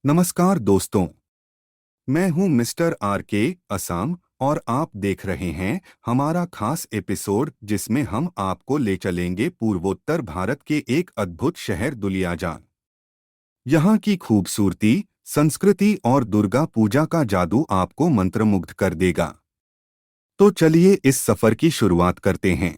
नमस्कार दोस्तों, मैं हूं मिस्टर आर के असम और आप देख रहे हैं हमारा खास एपिसोड जिसमें हम आपको ले चलेंगे पूर्वोत्तर भारत के एक अद्भुत शहर दुलियाजान। यहाँ की खूबसूरती, संस्कृति और दुर्गा पूजा का जादू आपको मंत्रमुग्ध कर देगा। तो चलिए इस सफर की शुरुआत करते हैं।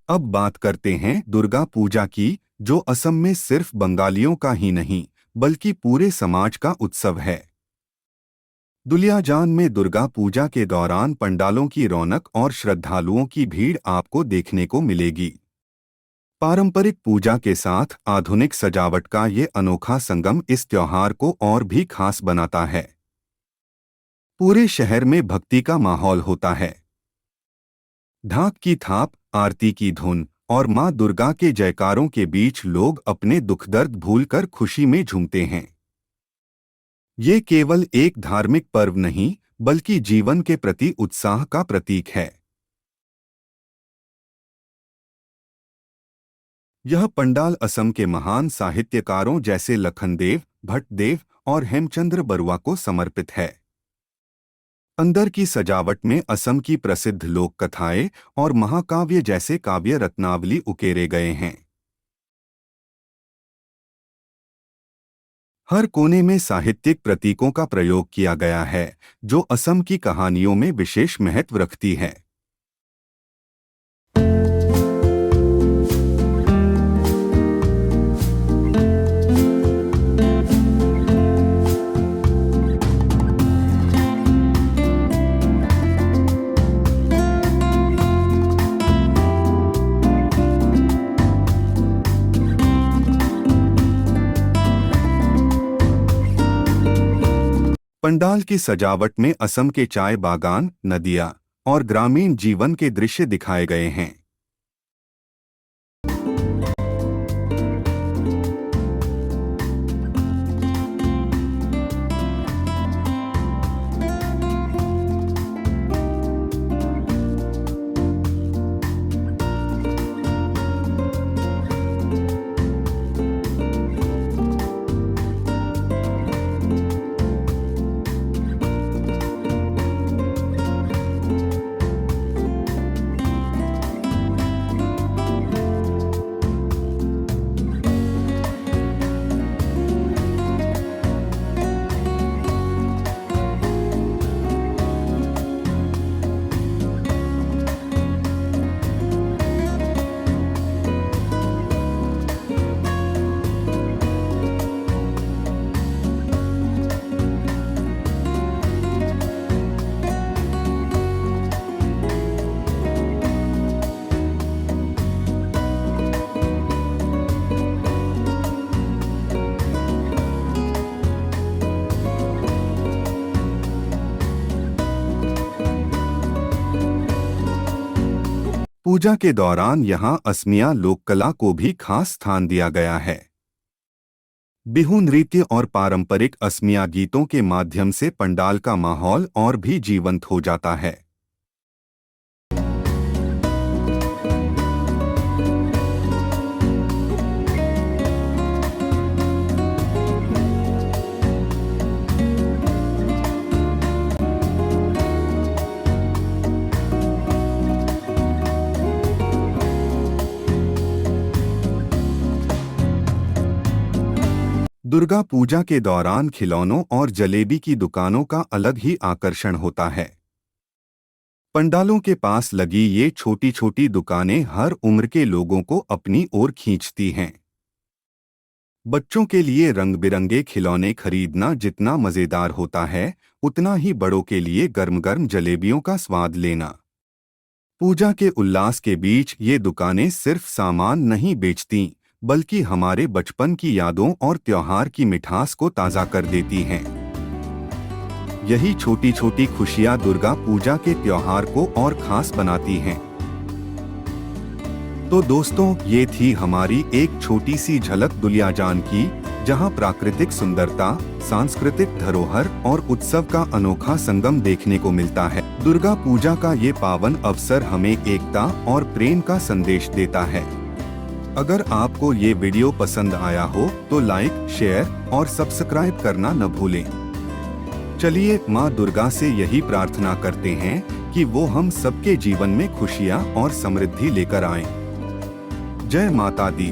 अब बात करते हैं दुर्गा पूजा की, जो असम में सिर्फ बंगालियों का ही नहीं बल्कि पूरे समाज का उत्सव है। दुलियाजान में दुर्गा पूजा के दौरान पंडालों की रौनक और श्रद्धालुओं की भीड़ आपको देखने को मिलेगी। पारंपरिक पूजा के साथ आधुनिक सजावट का ये अनोखा संगम इस त्योहार को और भी खास बनाता है। पूरे शहर में भक्ति का माहौल होता है। ढाक की थाप, आरती की धुन और मां दुर्गा के जयकारों के बीच लोग अपने दुख दर्द भूलकर खुशी में झूमते हैं। ये केवल एक धार्मिक पर्व नहीं बल्कि जीवन के प्रति उत्साह का प्रतीक है। यह पंडाल असम के महान साहित्यकारों जैसे लखनदेव, भट्टदेव और हेमचंद्र बरुआ को समर्पित है। अंदर की सजावट में असम की प्रसिद्ध लोक कथाएं और महाकाव्य जैसे काव्य रत्नावली उकेरे गए हैं। हर कोने में साहित्यिक प्रतीकों का प्रयोग किया गया है, जो असम की कहानियों में विशेष महत्व रखती है। पंडाल की सजावट में असम के चाय बागान, नदियां और ग्रामीण जीवन के दृश्य दिखाए गए हैं। पूजा के दौरान यहाँ असमिया लोक कला को भी खास स्थान दिया गया है। बिहू नृत्य और पारंपरिक असमिया गीतों के माध्यम से पंडाल का माहौल और भी जीवंत हो जाता है। दुर्गा पूजा के दौरान खिलौनों और जलेबी की दुकानों का अलग ही आकर्षण होता है। पंडालों के पास लगी ये छोटी छोटी दुकानें हर उम्र के लोगों को अपनी ओर खींचती हैं। बच्चों के लिए रंग बिरंगे खिलौने खरीदना जितना मज़ेदार होता है, उतना ही बड़ों के लिए गर्म गर्म जलेबियों का स्वाद लेना। पूजा के उल्लास के बीच ये दुकानें सिर्फ सामान नहीं बेचती बल्कि हमारे बचपन की यादों और त्योहार की मिठास को ताज़ा कर देती हैं। यही छोटी छोटी खुशियां दुर्गा पूजा के त्योहार को और खास बनाती हैं। तो दोस्तों, ये थी हमारी एक छोटी सी झलक दुलियाजान की, जहां प्राकृतिक सुंदरता, सांस्कृतिक धरोहर और उत्सव का अनोखा संगम देखने को मिलता है। दुर्गा पूजा का ये पावन अवसर हमें एकता और प्रेम का संदेश देता है। अगर आपको ये वीडियो पसंद आया हो तो लाइक, शेयर और सब्सक्राइब करना न भूलें। चलिए माँ दुर्गा से यही प्रार्थना करते हैं कि वो हम सबके जीवन में खुशियाँ और समृद्धि लेकर आएं। जय माता दी।